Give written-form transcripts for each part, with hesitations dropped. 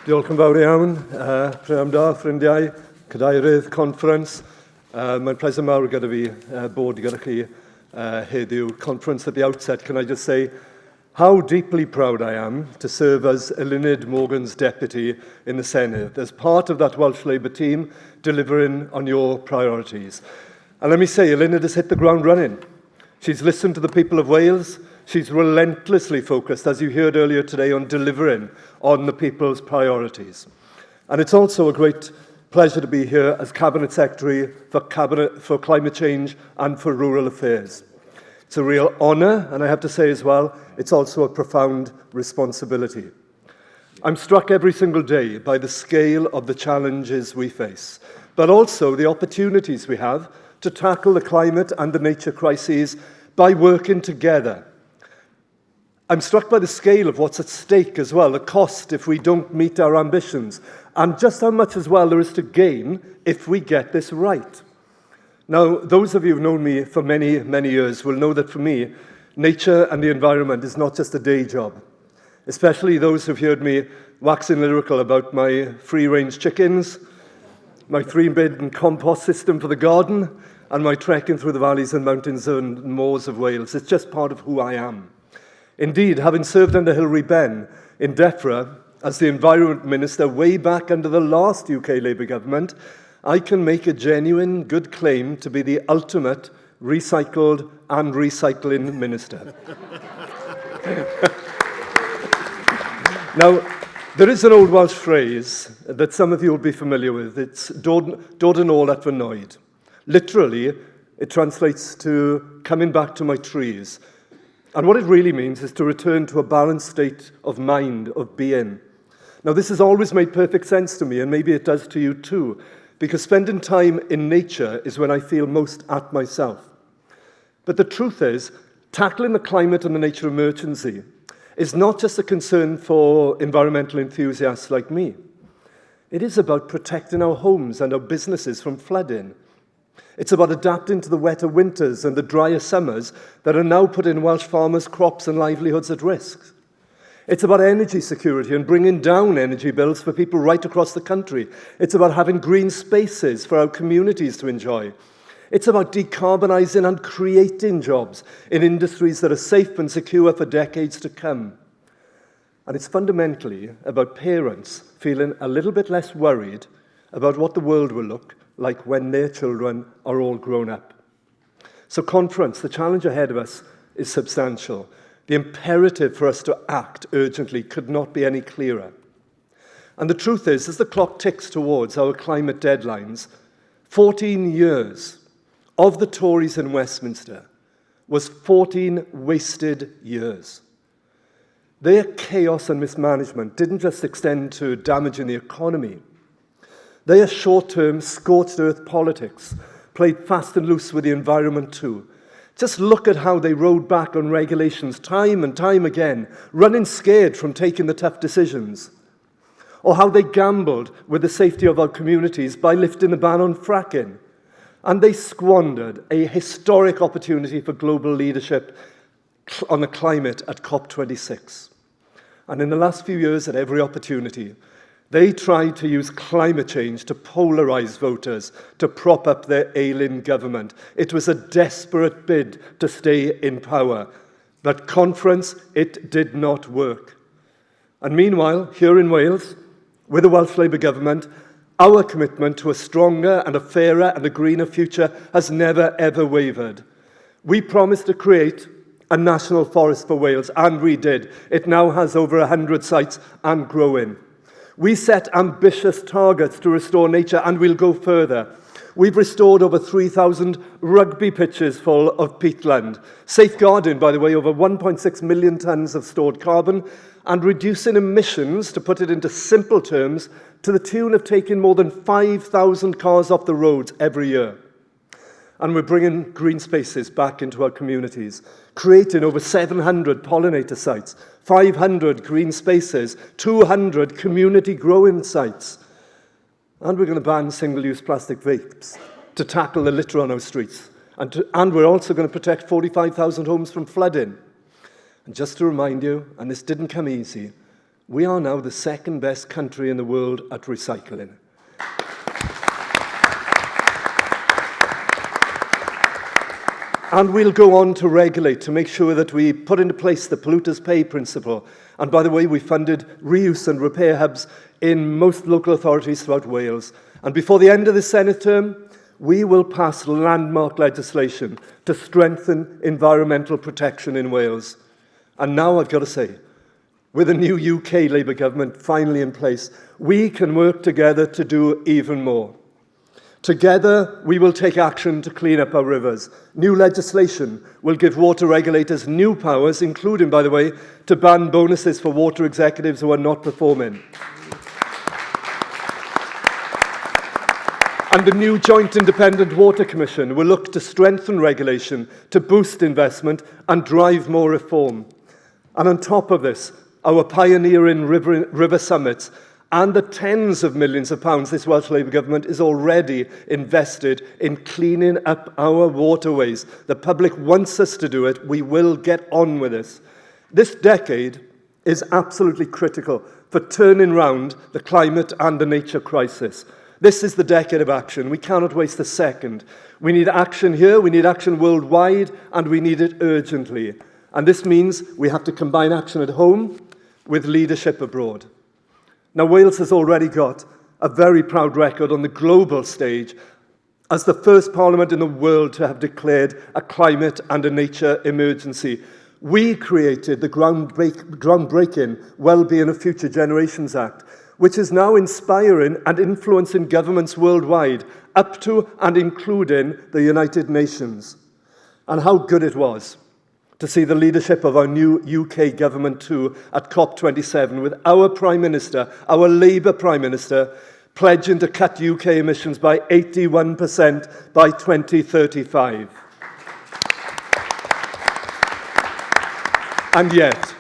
Diolch yn fawr iawn, Prynhawn da, ffrindiau, Cadeirydd, Conference. Mae'n pleser mawr gyda fi bod gyda chi heddiw. Conference at the outset, can I just say how deeply proud I am to serve as Eluned Morgan's deputy in the Senedd, as part of that Welsh Labour team delivering on your priorities. And let me say, Eluned has hit the ground running. She's listened to the people of Wales. She's relentlessly focused, as you heard earlier today, on delivering on the people's priorities. And it's also a great pleasure to be here as Cabinet Secretary for Climate Change and for Rural Affairs. It's a real honour, and I have to say as well, it's also a profound responsibility. I'm struck every single day by the scale of the challenges we face, but also the opportunities we have to tackle the climate and the nature crises by working together. I'm struck by the scale of what's at stake as well, the cost if we don't meet our ambitions, and just how much as well there is to gain if we get this right. Now, those of you who've known me for many, many years will know that for me, nature and the environment is not just a day job, especially those who've heard me waxing lyrical about my free-range chickens, my 3-bed and compost system for the garden, and my trekking through the valleys and mountains and moors of Wales. It's just part of who I am. Indeed, having served under Hilary Benn in DEFRA as the Environment Minister way back under the last UK Labour government, I can make a genuine good claim to be the ultimate recycled and recycling minister. Now, there is an old Welsh phrase that some of you will be familiar with. It's dod yn ôl at fy noed. Literally, it translates to coming back to my trees. And what it really means is to return to a balanced state of mind, of being. Now, this has always made perfect sense to me, and maybe it does to you too, because spending time in nature is when I feel most at myself. But the truth is, tackling the climate and the nature emergency is not just a concern for environmental enthusiasts like me. It is about protecting our homes and our businesses from flooding. It's about adapting to the wetter winters and the drier summers that are now putting Welsh farmers' crops and livelihoods at risk. It's about energy security and bringing down energy bills for people right across the country. It's about having green spaces for our communities to enjoy. It's about decarbonising and creating jobs in industries that are safe and secure for decades to come. And it's fundamentally about parents feeling a little bit less worried about what the world will look like when their children are all grown up. So, Conference, the challenge ahead of us is substantial. The imperative for us to act urgently could not be any clearer. And the truth is, as the clock ticks towards our climate deadlines, 14 years of the Tories in Westminster was 14 wasted years. Their chaos and mismanagement didn't just extend to damaging the economy. Their short-term, scorched-earth politics played fast and loose with the environment too. Just look at how they rode back on regulations time and time again, running scared from taking the tough decisions. Or how they gambled with the safety of our communities by lifting the ban on fracking. And they squandered a historic opportunity for global leadership on the climate at COP26. And in the last few years, at every opportunity, they tried to use climate change to polarize voters, to prop up their ailing government. It was a desperate bid to stay in power. But Conference, it did not work. And meanwhile, here in Wales, with the Welsh Labour government, our commitment to a stronger and a fairer and a greener future has never, ever wavered. We promised to create a national forest for Wales, and we did. It now has over 100 sites and growing. We set ambitious targets to restore nature, and we'll go further. We've restored over 3,000 rugby pitches full of peatland, safeguarding, by the way, over 1.6 million tonnes of stored carbon, and reducing emissions, to put it into simple terms, to the tune of taking more than 5,000 cars off the roads every year. And we're bringing green spaces back into our communities, creating over 700 pollinator sites, 500 green spaces, 200 community growing sites. And we're going to ban single-use plastic vapes to tackle the litter on our streets. And we're also going to protect 45,000 homes from flooding. And just to remind you, and this didn't come easy, We are now the second best country in the world at recycling. And we'll go on to regulate to make sure that we put into place the polluters pay principle. And by the way, we funded reuse and repair hubs in most local authorities throughout Wales. And before the end of the Senedd term, we will pass landmark legislation to strengthen environmental protection in Wales. And now I've got to say, with a new UK Labour government finally in place, we can work together to do even more. Together, we will take action to clean up our rivers. New legislation will give water regulators new powers, including, by the way, to ban bonuses for water executives who are not performing. And the new Joint Independent Water Commission will look to strengthen regulation, to boost investment and drive more reform. And on top of this, our pioneering river summits and the tens of millions of pounds this Welsh Labour government is already invested in cleaning up our waterways. The public wants us to do it. We will get on with this. This decade is absolutely critical for turning round the climate and the nature crisis. This is the decade of action. We cannot waste a second. We need action here, we need action worldwide, and we need it urgently. And this means we have to combine action at home with leadership abroad. Now, Wales has already got a very proud record on the global stage as the first parliament in the world to have declared a climate and a nature emergency. We created the groundbreaking Wellbeing of Future Generations Act, which is now inspiring and influencing governments worldwide, up to and including the United Nations. And how good it was to see the leadership of our new UK government too at COP27 with our Prime Minister, our Labour Prime Minister, pledging to cut UK emissions by 81% by 2035. And yet,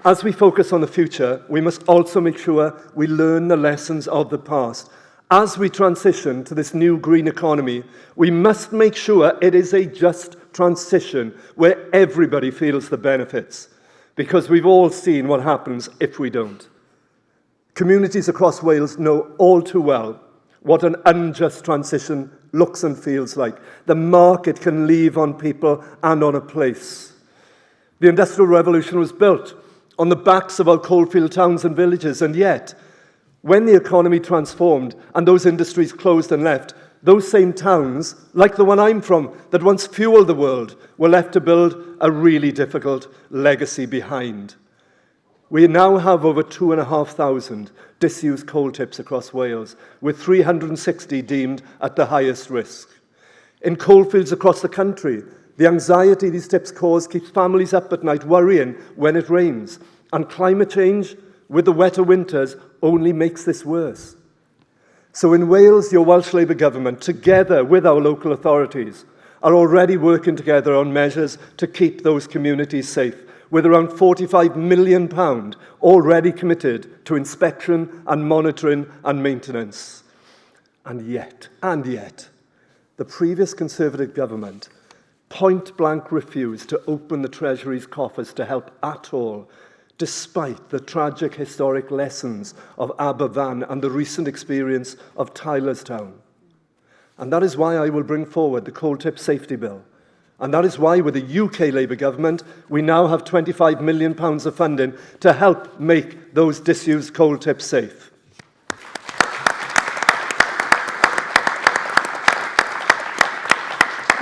as we focus on the future, we must also make sure we learn the lessons of the past. As we transition to this new green economy, we must make sure it is a just transition where everybody feels the benefits, because we've all seen what happens if we don't. Communities across Wales know all too well what an unjust transition looks and feels like. The market can leave on people and on a place. The Industrial Revolution was built on the backs of our coalfield towns and villages, and yet, when the economy transformed and those industries closed and left, those same towns, like the one I'm from, that once fueled the world, were left to build a really difficult legacy behind. We now have over 2,500 disused coal tips across Wales, with 360 deemed at the highest risk. In coalfields across the country, the anxiety these tips cause keeps families up at night worrying when it rains. And climate change, with the wetter winters, only makes this worse. So in Wales, your Welsh Labour government, together with our local authorities, are already working together on measures to keep those communities safe, with around £45 million already committed to inspection and monitoring and maintenance. And yet, the previous Conservative government point-blank refused to open the Treasury's coffers to help at all, despite the tragic historic lessons of Aberfan and the recent experience of Tylerstown. And that is why I will bring forward the Coal Tip Safety Bill. And that is why, with the UK Labour government, we now have £25 million of funding to help make those disused coal tips safe.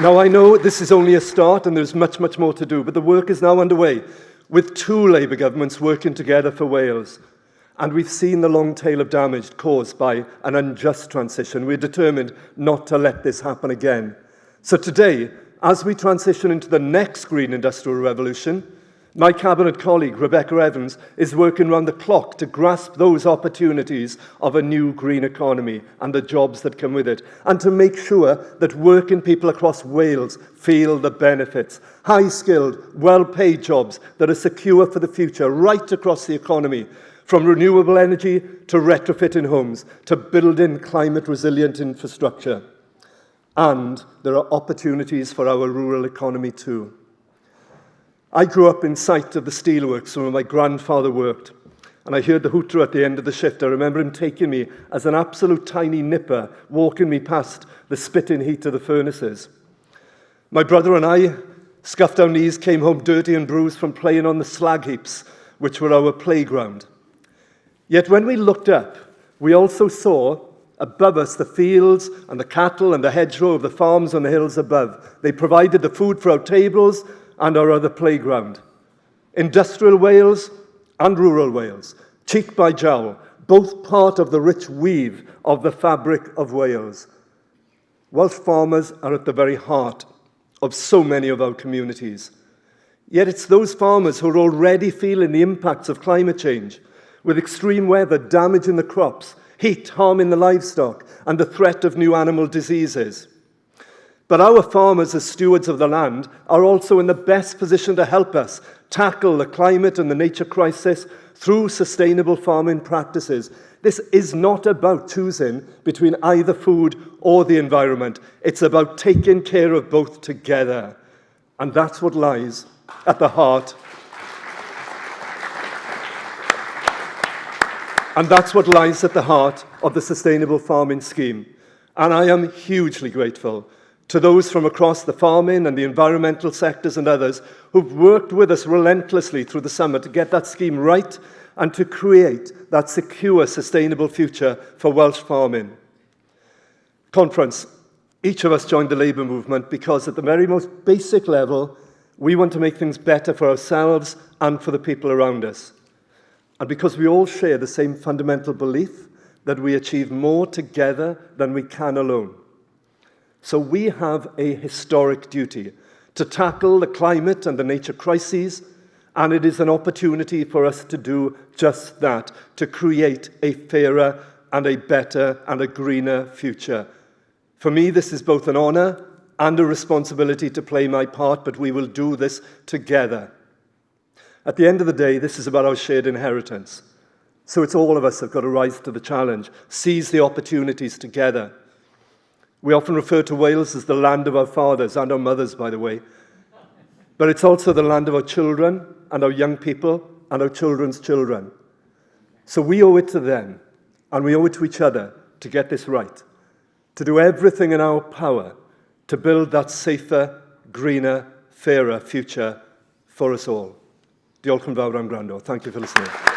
Now, I know this is only a start and there's much, much more to do, but the work is now underway, with two Labour governments working together for Wales. And we've seen the long tail of damage caused by an unjust transition. We're determined not to let this happen again. So today, as we transition into the next green industrial revolution, my Cabinet colleague, Rebecca Evans, is working round the clock to grasp those opportunities of a new green economy and the jobs that come with it, and to make sure that working people across Wales feel the benefits. High-skilled, well-paid jobs that are secure for the future right across the economy, from renewable energy to retrofitting homes, to building climate-resilient infrastructure. And there are opportunities for our rural economy too. I grew up in sight of the steelworks where my grandfather worked, and I heard the hooter at the end of the shift. I remember him taking me as an absolute tiny nipper, walking me past the spitting heat of the furnaces. My brother and I, scuffed our knees, came home dirty and bruised from playing on the slag heaps, which were our playground. Yet when we looked up, we also saw above us the fields and the cattle and the hedgerow of the farms on the hills above. They provided the food for our tables and our other playground. Industrial Wales and rural Wales, cheek by jowl, both part of the rich weave of the fabric of Wales. Welsh farmers are at the very heart of so many of our communities. Yet it's those farmers who are already feeling the impacts of climate change, with extreme weather damaging the crops, heat harming the livestock, and the threat of new animal diseases. But our farmers, as stewards of the land, are also in the best position to help us tackle the climate and the nature crisis through sustainable farming practices. This is not about choosing between either food or the environment. It's about taking care of both together. And that's what lies at the heart. And that's what lies at the heart of the sustainable farming scheme. And I am hugely grateful to those from across the farming and the environmental sectors and others who've worked with us relentlessly through the summer to get that scheme right and to create that secure, sustainable future for Welsh farming. Conference, each of us joined the Labour movement because at the very most basic level, we want to make things better for ourselves and for the people around us. And because we all share the same fundamental belief that we achieve more together than we can alone. So we have a historic duty to tackle the climate and the nature crises, and it is an opportunity for us to do just that, to create a fairer and a better and a greener future. For me, this is both an honour and a responsibility to play my part, but we will do this together. At the end of the day, this is about our shared inheritance. So it's all of us that have got to rise to the challenge, seize the opportunities together. We often refer to Wales as the land of our fathers and our mothers, by the way. But it's also the land of our children and our young people and our children's children. So we owe it to them, and we owe it to each other to get this right, to do everything in our power to build that safer, greener, fairer future for us all. Diolch yn fawr am gwrando. Thank you for listening.